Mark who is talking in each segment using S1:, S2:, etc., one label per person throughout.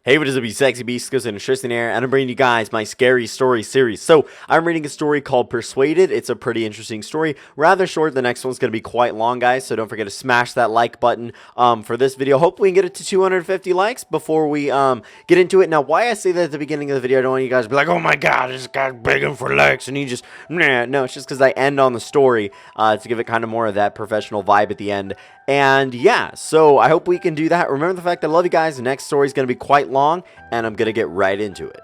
S1: Hey, what is up, you sexy beasts? Goes in Tristan here, and I'm bringing you guys my scary story series. So, I'm reading a story called Persuaded. It's a pretty interesting story. Rather short. The next one's going to be quite long, guys, so don't forget to smash that like button for this video. Hopefully, we can get it to 250 likes before we get into it. Now, why I say that at the beginning of the video, I don't want you guys to be like, oh my god, this guy's begging for likes, and he just, nah. No, it's just because I end on the story to give it kind of more of that professional vibe at the end. And yeah, so I hope we can do that. Remember the fact that I love you guys. The next story is going to be quite long, and I'm going to get right into it.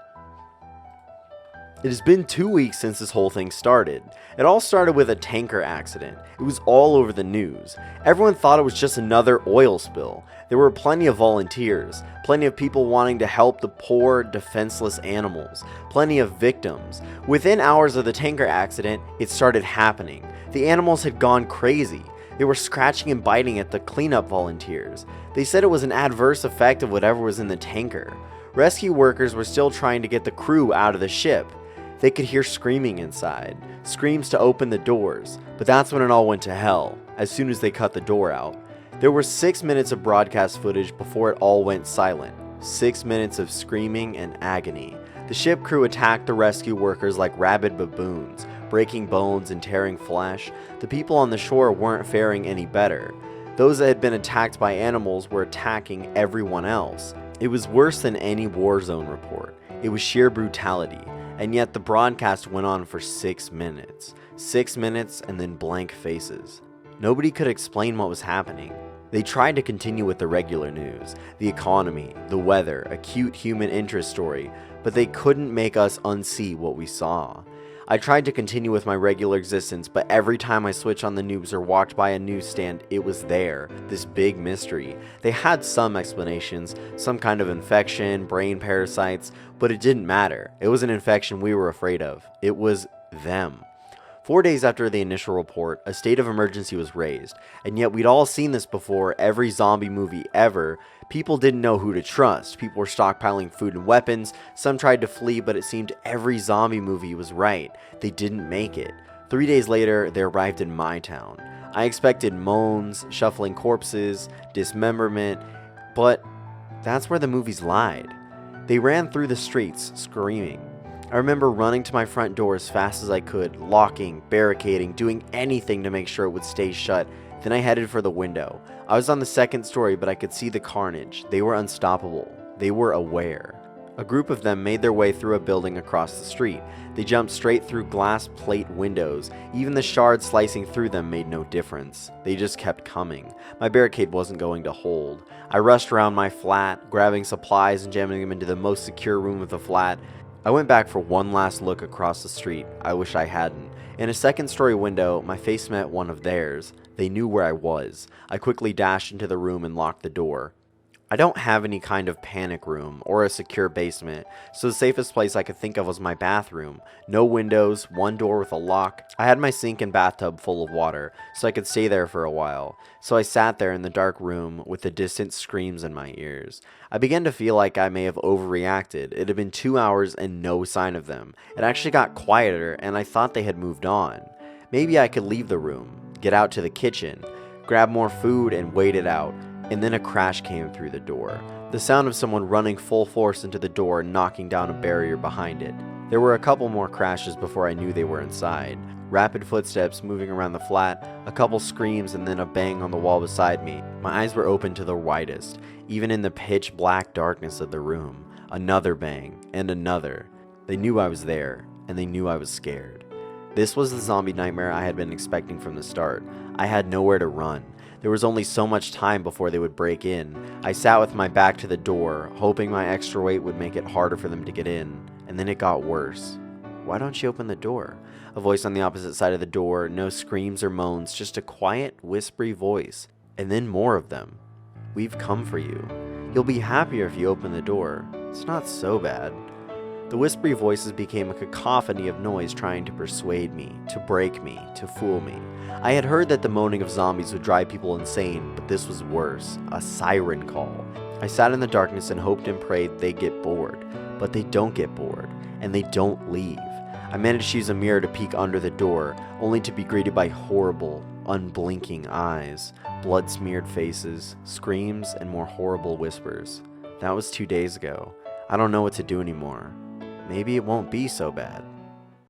S1: It has been 2 weeks since this whole thing started. It all started with a tanker accident. It was all over the news. Everyone thought it was just another oil spill. There were plenty of volunteers, plenty of people wanting to help the poor, defenseless animals, plenty of victims. Within hours of the tanker accident, it started happening. The animals had gone crazy. They were scratching and biting at the cleanup volunteers. They said it was an adverse effect of whatever was in the tanker. Rescue workers were still trying to get the crew out of the ship. They could hear screaming inside, screams to open the doors, but that's when it all went to hell, as soon as they cut the door out. There were 6 minutes of broadcast footage before it all went silent. 6 minutes of screaming and agony. The ship crew attacked the rescue workers like rabid baboons, breaking bones and tearing flesh. The people on the shore weren't faring any better. Those that had been attacked by animals were attacking everyone else. It was worse than any war zone report. It was sheer brutality, and yet the broadcast went on for 6 minutes. 6 minutes and then blank faces. Nobody could explain what was happening. They tried to continue with the regular news, the economy, the weather, a cute human interest story, but they couldn't make us unsee what we saw. I tried to continue with my regular existence, but every time I switched on the news or walked by a newsstand, it was there, this big mystery. They had some explanations, some kind of infection, brain parasites, but it didn't matter. It was an infection we were afraid of. It was them. 4 days after the initial report, a state of emergency was raised, and yet we'd all seen this before every zombie movie ever. People didn't know who to trust. People were stockpiling food and weapons. Some tried to flee, but it seemed every zombie movie was right. They didn't make it. 3 days later, they arrived in my town. I expected moans, shuffling corpses, dismemberment, but that's where the movies lied. They ran through the streets, screaming. I remember running to my front door as fast as I could, locking, barricading, doing anything to make sure it would stay shut. Then I headed for the window. I was on the second story, but I could see the carnage. They were unstoppable. They were aware. A group of them made their way through a building across the street. They jumped straight through glass plate windows. Even the shards slicing through them made no difference. They just kept coming. My barricade wasn't going to hold. I rushed around my flat, grabbing supplies and jamming them into the most secure room of the flat. I went back for one last look across the street. I wish I hadn't. In a second-story window, my face met one of theirs. They knew where I was. I quickly dashed into the room and locked the door. I don't have any kind of panic room or a secure basement, so the safest place I could think of was my bathroom. No windows, one door with a lock. I had my sink and bathtub full of water, so I could stay there for a while. So I sat there in the dark room with the distant screams in my ears. I began to feel like I may have overreacted. It had been 2 hours and no sign of them. It actually got quieter, and I thought they had moved on. Maybe I could leave the room, get out to the kitchen, grab more food, and wait it out. And then a crash came through the door. The sound of someone running full force into the door and knocking down a barrier behind it. There were a couple more crashes before I knew they were inside. Rapid footsteps moving around the flat, a couple screams, and then a bang on the wall beside me. My eyes were open to the widest, even in the pitch black darkness of the room. Another bang, and another. They knew I was there, and they knew I was scared. This was the zombie nightmare I had been expecting from the start. I had nowhere to run. There was only so much time before they would break in. I sat with my back to the door, hoping my extra weight would make it harder for them to get in. And then it got worse. Why don't you open the door? A voice on the opposite side of the door, no screams or moans, just a quiet, whispery voice. And then more of them. We've come for you. You'll be happier if you open the door. It's not so bad. The whispery voices became a cacophony of noise trying to persuade me, to break me, to fool me. I had heard that the moaning of zombies would drive people insane, but this was worse, a siren call. I sat in the darkness and hoped and prayed they'd get bored, but they don't get bored, and they don't leave. I managed to use a mirror to peek under the door, only to be greeted by horrible, unblinking eyes, blood-smeared faces, screams, and more horrible whispers. That was 2 days ago. I don't know what to do anymore. Maybe it won't be so bad.